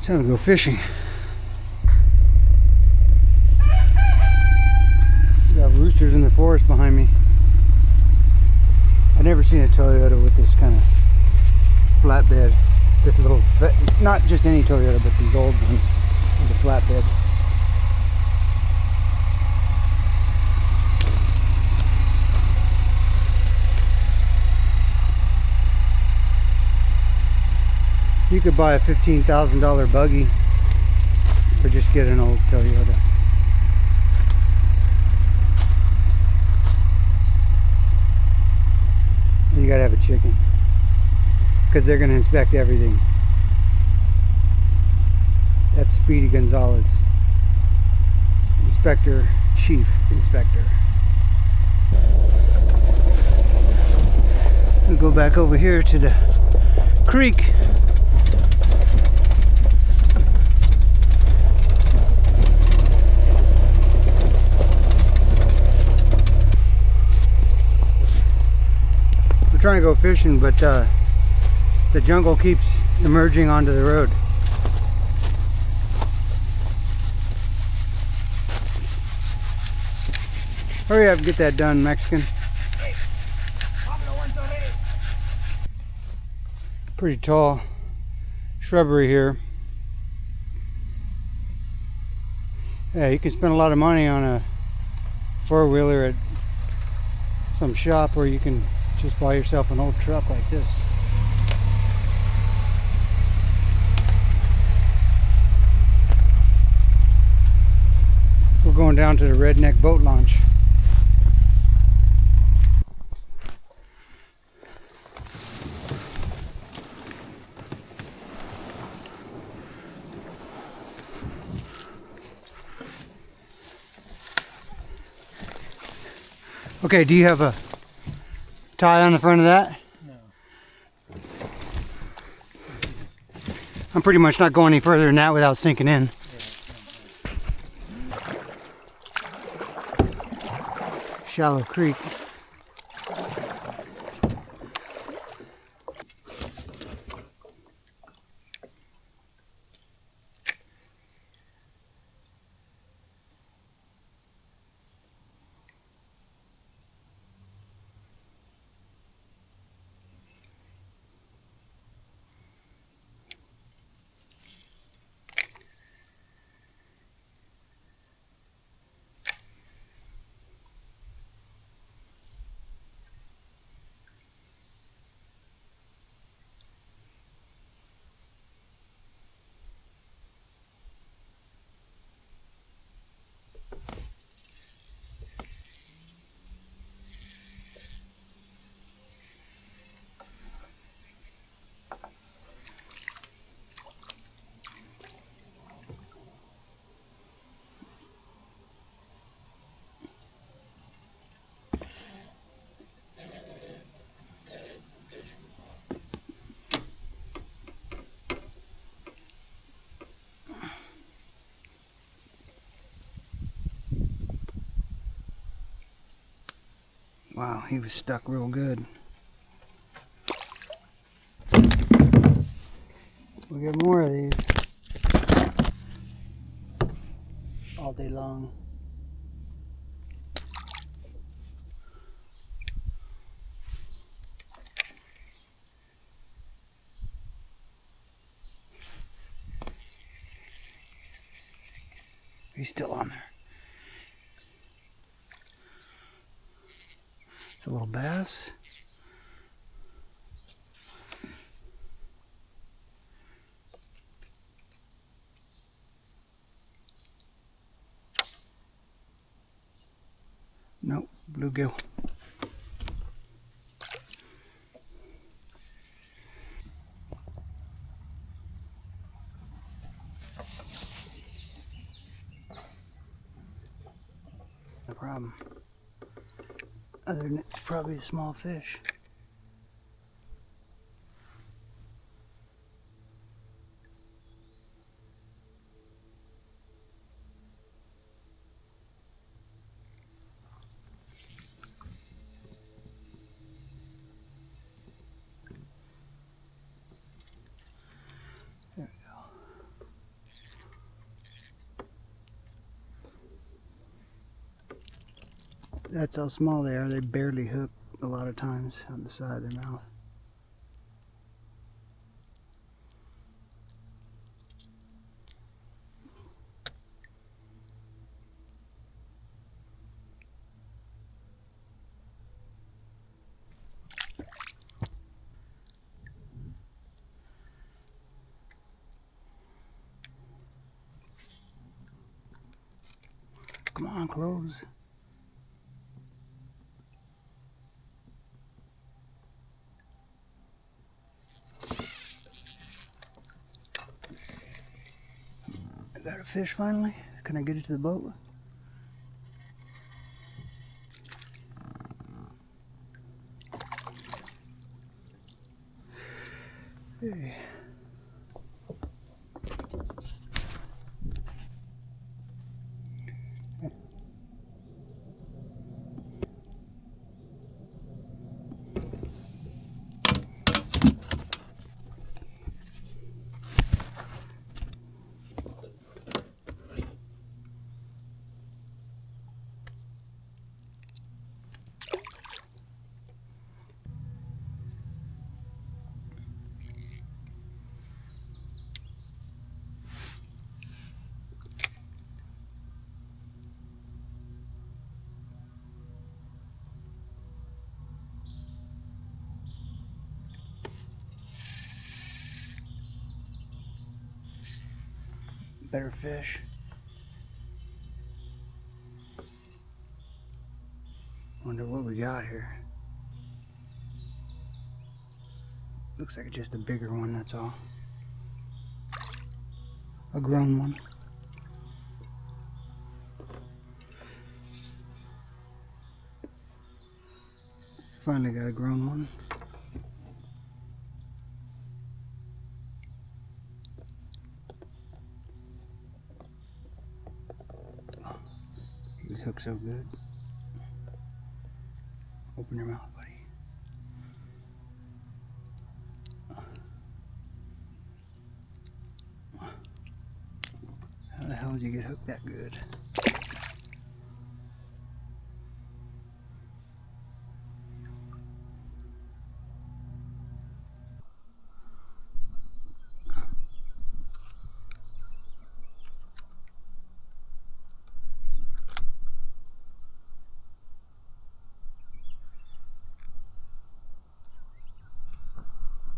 Time to go fishing. We got roosters in the forest behind me. I've never seen a Toyota with this kind of flatbed. This little, not just any Toyota, but these old ones with a flatbed. You could buy a $15,000 buggy or just get an old Toyota. And you gotta have a chicken because they're gonna inspect everything. That's Speedy Gonzalez, Inspector, Chief Inspector. We'll go back over here to the creek. We're trying to go fishing, but the jungle keeps emerging onto the road. Hurry up, get that done, Mexican. Pretty tall shrubbery here. Yeah, you can spend a lot of money on a four-wheeler at some shop, or you can just buy yourself an old truck like this. We're going down to the Redneck Boat Launch. Okay, do you have a tie on the front of that? No. I'm pretty much not going any further than that without sinking in. Shallow creek. Wow, he was stuck real good. We'll get more of these all day long. He's still on there. It's a little bass. Nope, bluegill. No problem. Other than it's probably a small fish. There we go. That's how small they are. They barely hook a lot of times on the side of their mouth. Come on, close. I got a fish finally. Can I get it to the boat? Hey. Better fish. Wonder what we got here. Looks like just a bigger one, that's all. A grown one. Finally got a grown one. He was hooked so good. Open your mouth, buddy. How the hell did you get hooked that good?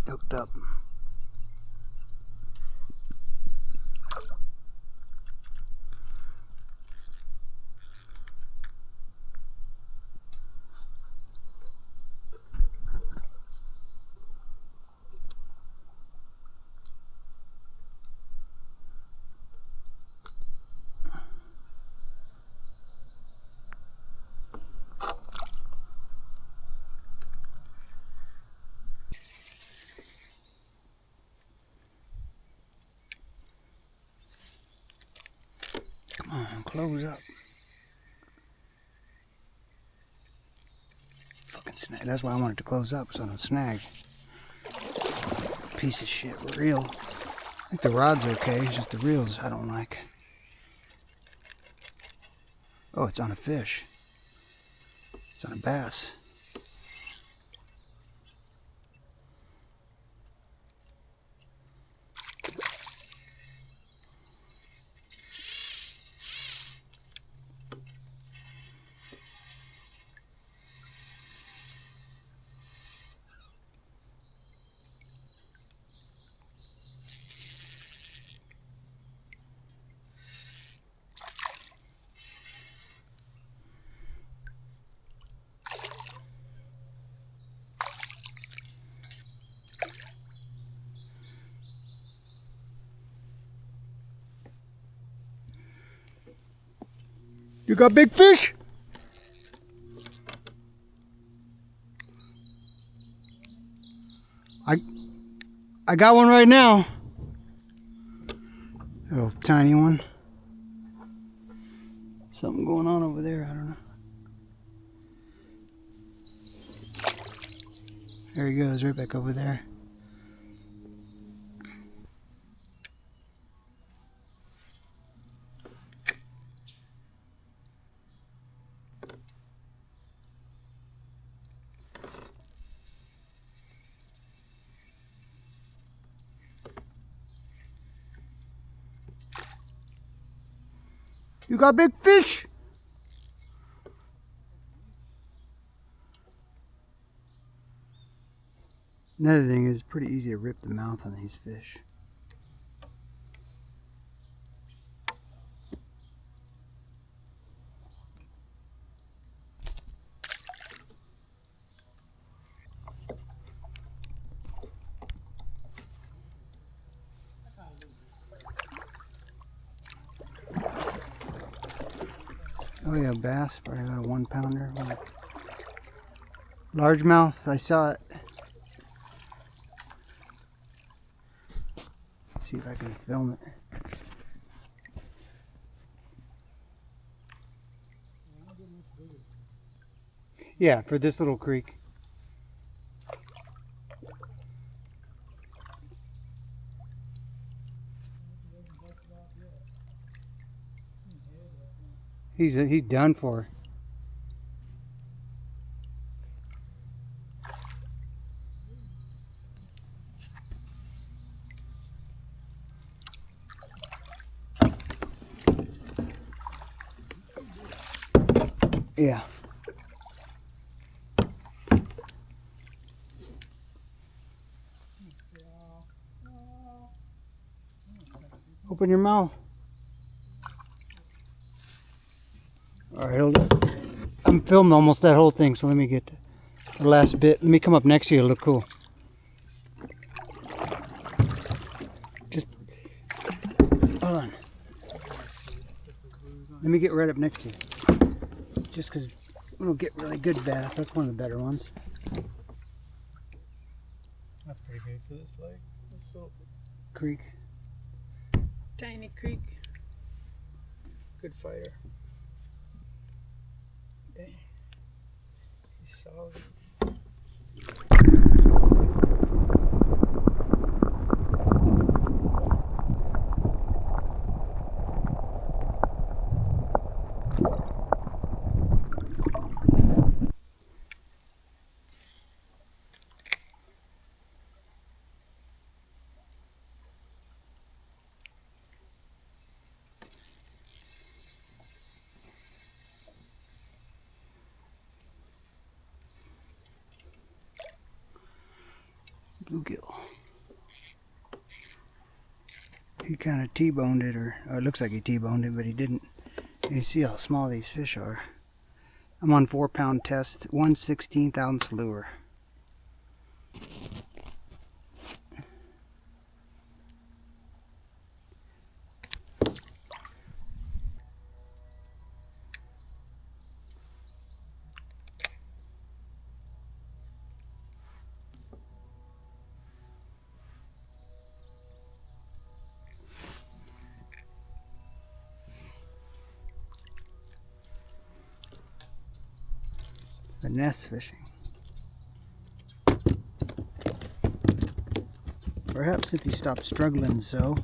Hooked up. Come on, close up. Fucking snag. That's why I wanted to close up, so I don't snag. Piece of shit reel. I think the rod's okay, it's just the reels I don't like. Oh, it's on a fish. It's on a bass. You got big fish? I got one right now. A little tiny one. Something going on over there, I don't know. There he goes, right back over there. You got big fish? Another thing is, it's pretty easy to rip the mouth on these fish. Oh yeah, bass, probably about a 1 pounder. Largemouth, I saw it. See if I can film it. Yeah, for this little creek. He's done for. Yeah. Open your mouth. Alright, hold up. I'm filming almost that whole thing, so let me get the last bit. Let me come up next to you, it'll look cool. Just hold on. Let me get right up next to you. Just because we'll get really good bass. That's one of the better ones. That's pretty big for this lake. This little Creek. tiny creek. Good fighter. Dang. He's solid. Bluegill. He kind of T-boned it, or it looks like he T-boned it, but he didn't. You see how small these fish are. I'm on 4-pound test, 1/16 ounce lure. Finesse fishing. Perhaps if he stopped struggling so.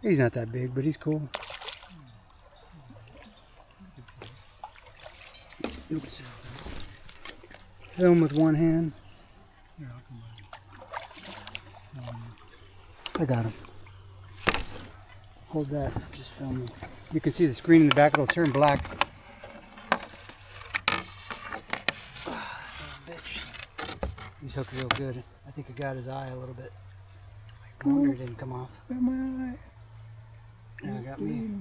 He's not that big, but he's cool. Oops. Film with one hand. Here, I'll come on. I got him. Hold that, just film me. You can see the screen in the back, it'll turn black. He's hooked real good. I think I got his eye a little bit. No wonder it didn't come off. Got my eye. Yeah, got me.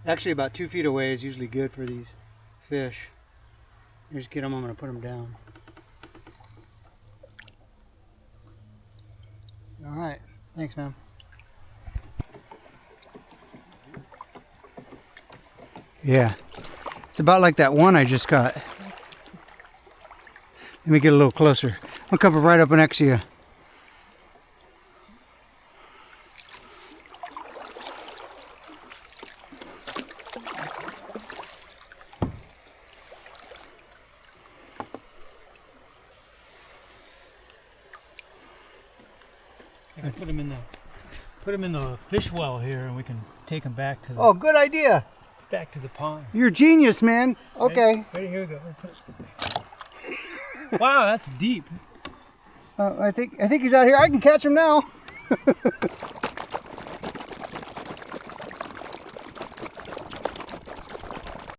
Actually, about 2 feet away is usually good for these fish. Just get them, I'm going to put them down. Alright, thanks, man. Yeah, it's about like that one I just caught. Let me get a little closer. I'll come right up next to you. I can put him in the fish well here, and we can take him back to the Oh, good idea. pond. You're a genius, man. Okay. Ready? Here we go. Wow, that's deep. I think he's out here. I can catch him now.